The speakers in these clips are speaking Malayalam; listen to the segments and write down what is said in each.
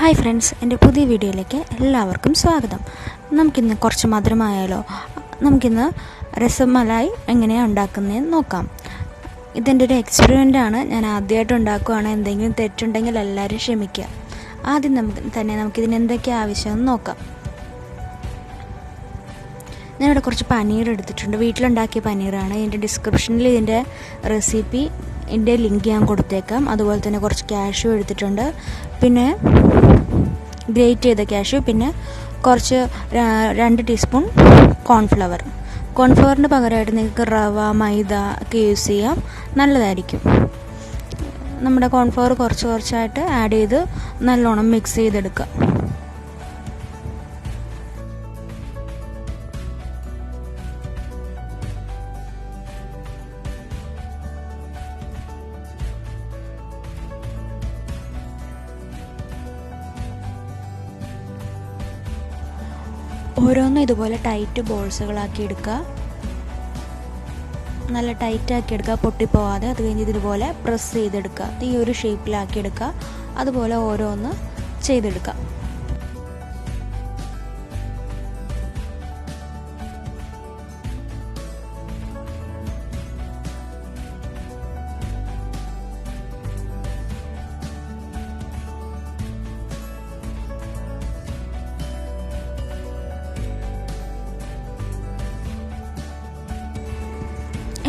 ഹായ് ഫ്രണ്ട്സ്, എൻ്റെ പുതിയ വീഡിയോയിലേക്ക് എല്ലാവർക്കും സ്വാഗതം. നമുക്കിന്ന് കുറച്ച് മധുരമായാലോ. നമുക്കിന്ന് രസമലായി എങ്ങനെയാണ് ഉണ്ടാക്കുന്നതെന്ന് നോക്കാം. ഇതെൻ്റെ ഒരു എക്സ്പെരിമെൻ്റാണ്. ഞാൻ ആദ്യമായിട്ട് ഉണ്ടാക്കുകയാണ്. എന്തെങ്കിലും തെറ്റുണ്ടെങ്കിൽ എല്ലാവരും ക്ഷമിക്കുക. ആദ്യം നമുക്കിതിന് എന്തൊക്കെയാണ് ആവശ്യമെന്ന് നോക്കാം. ഞാനിവിടെ കുറച്ച് പനീർ എടുത്തിട്ടുണ്ട്. വീട്ടിലുണ്ടാക്കിയ പനീറാണ്. ഇതിൻ്റെ ഡിസ്ക്രിപ്ഷനിൽ ഇതിൻ്റെ റെസിപ്പി ലിങ്ക് ഞാൻ കൊടുത്തേക്കാം. അതുപോലെ തന്നെ കുറച്ച് കാഷ്യൂ എടുത്തിട്ടുണ്ട്, പിന്നെ ഗ്രേറ്റ് ചെയ്ത കാഷ്യൂ, പിന്നെ കുറച്ച് 2 ടീസ്പൂൺ കോൺഫ്ലവറിന് പകരമായിട്ട് നിങ്ങൾക്ക് റവ, മൈദ ഒക്കെ യൂസ് ചെയ്യാം, നല്ലതായിരിക്കും. നമ്മുടെ കോൺഫ്ലവർ കുറച്ചായിട്ട് ആഡ് ചെയ്ത് നല്ലോണം മിക്സ് ചെയ്തെടുക്കുക. ഓരോന്നും ഇതുപോലെ ടൈറ്റ് ബോൾസുകളാക്കി എടുക്കുക. നല്ല ടൈറ്റാക്കി എടുക്കുക, പൊട്ടിപ്പോവാതെ. അത് കഴിഞ്ഞ് ഇതുപോലെ പ്രസ് ചെയ്തെടുക്കുക. ഈ ഒരു ഷേപ്പിലാക്കി എടുക്കുക. അതുപോലെ ഓരോന്ന് ചെയ്തെടുക്കുക.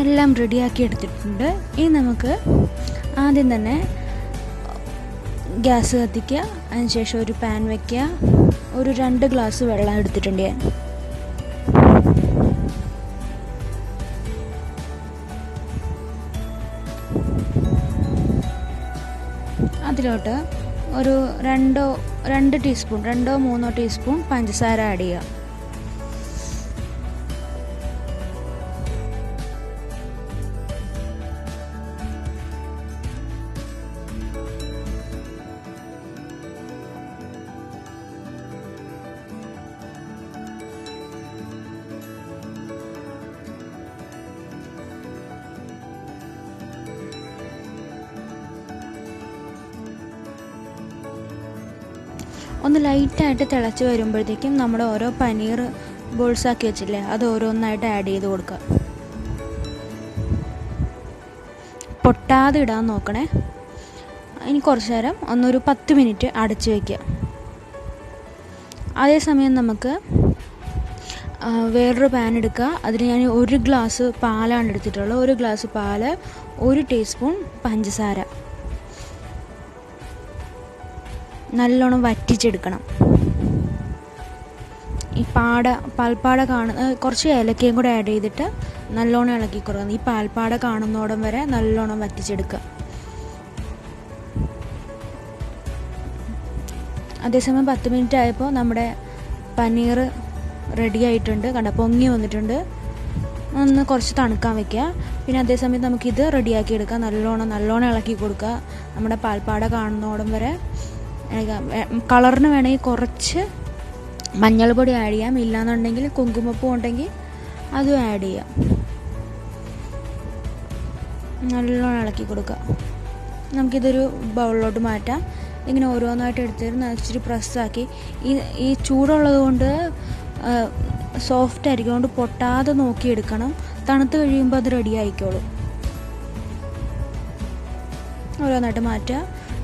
എല്ലാം റെഡിയാക്കി എടുത്തിട്ടുണ്ട്. ഇനി നമുക്ക് ആദ്യം തന്നെ ഗ്യാസ് കത്തിക്കുക. അതിനുശേഷം ഒരു പാൻ വയ്ക്കുക. ഒരു 2 ഗ്ലാസ് വെള്ളം എടുത്തിട്ടുണ്ട് ഞാൻ. അതിലോട്ട് ഒരു 2 ടീസ്പൂൺ 2-3 ടീസ്പൂൺ പഞ്ചസാര ആഡ് ചെയ്യുക. ഒന്ന് ലൈറ്റായിട്ട് തിളച്ച് വരുമ്പോഴത്തേക്കും നമ്മുടെ ഓരോ പനീർ ബോൾസാക്കി വെച്ചില്ലേ, അത് ഓരോന്നായിട്ട് ആഡ് ചെയ്ത് കൊടുക്കുക. പൊട്ടാതെ ഇടാൻ നോക്കണേ. ഇനി കുറച്ച് നേരം ഒന്നൊരു 10 മിനിറ്റ് അടച്ച് വയ്ക്കുക. അതേസമയം നമുക്ക് വേറൊരു പാൻ എടുക്കുക. അതിന് ഞാൻ 1 ഗ്ലാസ് പാലാണ് എടുത്തിട്ടുള്ളത്. 1 ഗ്ലാസ് പാല്, 1 ടീസ്പൂൺ പഞ്ചസാര നല്ലോണം വറ്റിച്ചെടുക്കണം. ഈ പാൽപ്പാട കുറച്ച് ഏലക്കയും കൂടെ ആഡ് ചെയ്തിട്ട് നല്ലോണം ഇളക്കി കൊടുക്കണം. ഈ പാൽപ്പാട കാണുന്നോടം വരെ നല്ലോണം വറ്റിച്ചെടുക്കുക. അതേസമയം 10 മിനിറ്റ് ആയപ്പോൾ നമ്മുടെ പനീർ റെഡി ആയിട്ടുണ്ട്. പൊങ്ങി വന്നിട്ടുണ്ട്. ഒന്ന് കുറച്ച് തണുക്കാൻ വയ്ക്കുക. പിന്നെ അതേസമയം നമുക്കിത് റെഡിയാക്കി എടുക്കാം. നല്ലോണം ഇളക്കി കൊടുക്കുക. നമ്മുടെ പാൽപ്പാട കാണുന്നോടം വരെ. കളറിന് വേണമെങ്കിൽ കുറച്ച് മഞ്ഞൾപ്പൊടി ആഡ് ചെയ്യാം. ഇല്ലാന്നുണ്ടെങ്കിൽ കുങ്കുമപ്പൂ ഉണ്ടെങ്കിൽ അതും ആഡ് ചെയ്യാം. നല്ലോണം ഇളക്കി കൊടുക്കുക. നമുക്കിതൊരു ബൗളിലോട്ട് മാറ്റാം. ഇങ്ങനെ ഓരോന്നായിട്ട് എടുത്തിരുന്ന് ഇച്ചിരി പ്രസ്സാക്കി. ഈ ചൂടുള്ളത് കൊണ്ട് സോഫ്റ്റ് ആയിരിക്കും. അതുകൊണ്ട് പൊട്ടാതെ നോക്കിയെടുക്കണം. തണുത്ത് കഴിയുമ്പോൾ അത് റെഡി ആയിക്കോളും. ഓരോന്നായിട്ട് മാറ്റുക.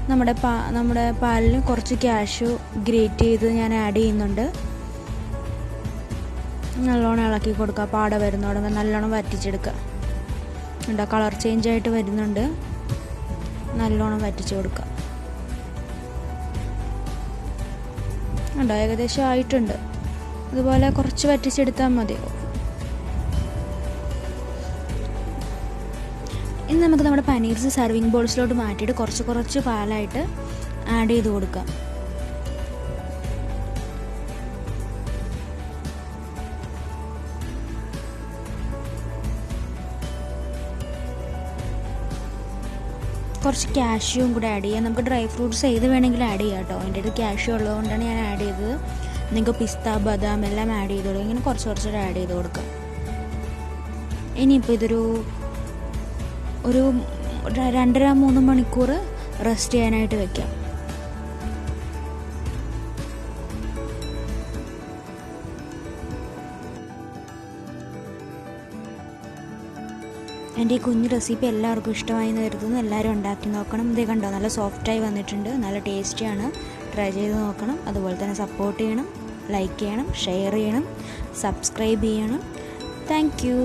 നമ്മുടെ പാലിൽ കുറച്ച് കാഷ്യൂ ഗ്രേറ്റ് ചെയ്ത് ഞാൻ ആഡ് ചെയ്യുന്നുണ്ട്. നല്ലോണം ഇളക്കി കൊടുക്കുക. പാട വരുന്നോടെ നല്ലോണം വറ്റിച്ചെടുക്കുക. ഉണ്ടോ, കളർ ചേഞ്ച് ആയിട്ട് വരുന്നുണ്ട്. നല്ലോണം വറ്റിച്ച് കൊടുക്കുക. ഉണ്ടോ, ഏകദേശം ആയിട്ടുണ്ട്. അതുപോലെ കുറച്ച് വറ്റിച്ചെടുത്താൽ മതി. ഇനി നമുക്ക് നമ്മുടെ പനീർസ് സർവിങ് ബോൾസിലോട്ട് മാറ്റിയിട്ട് കുറച്ച് പാലായിട്ട് ആഡ് ചെയ്ത് കൊടുക്കാം. കുറച്ച് കാഷ്യൂവും കൂടെ ആഡ് ചെയ്യാം. നമുക്ക് ഡ്രൈ ഫ്രൂട്ട്സ് ഏത് വേണമെങ്കിലും ആഡ് ചെയ്യാം കേട്ടോ. എൻ്റെ അടുത്ത് കാഷ്യൂ ഉള്ളതുകൊണ്ടാണ് ഞാൻ ആഡ് ചെയ്തത്. നിങ്ങൾക്ക് പിസ്ത, ബദാം എല്ലാം ആഡ് ചെയ്ത് കൊടുക്കുക. ഇങ്ങനെ കുറച്ച് ആഡ് ചെയ്ത് കൊടുക്കാം. ഇനിയിപ്പോൾ ഇതൊരു 2.5-3 മണിക്കൂർ റെസ്റ്റ് ചെയ്യാനായിട്ട് വെക്കാം. എൻ്റെ ഈ കുഞ്ഞു റെസിപ്പി എല്ലാവർക്കും ഇഷ്ടമായി എന്ന് കരുതുന്നു. എല്ലാവരും ഉണ്ടാക്കി നോക്കണം. ഇതേ കണ്ടോ, നല്ല സോഫ്റ്റായി വന്നിട്ടുണ്ട്, നല്ല ടേസ്റ്റിയാണ്. ട്രൈ ചെയ്ത് നോക്കണം. അതുപോലെ തന്നെ സപ്പോർട്ട് ചെയ്യണം, ലൈക്ക് ചെയ്യണം, ഷെയർ ചെയ്യണം, സബ്സ്ക്രൈബ് ചെയ്യണം. Thank you.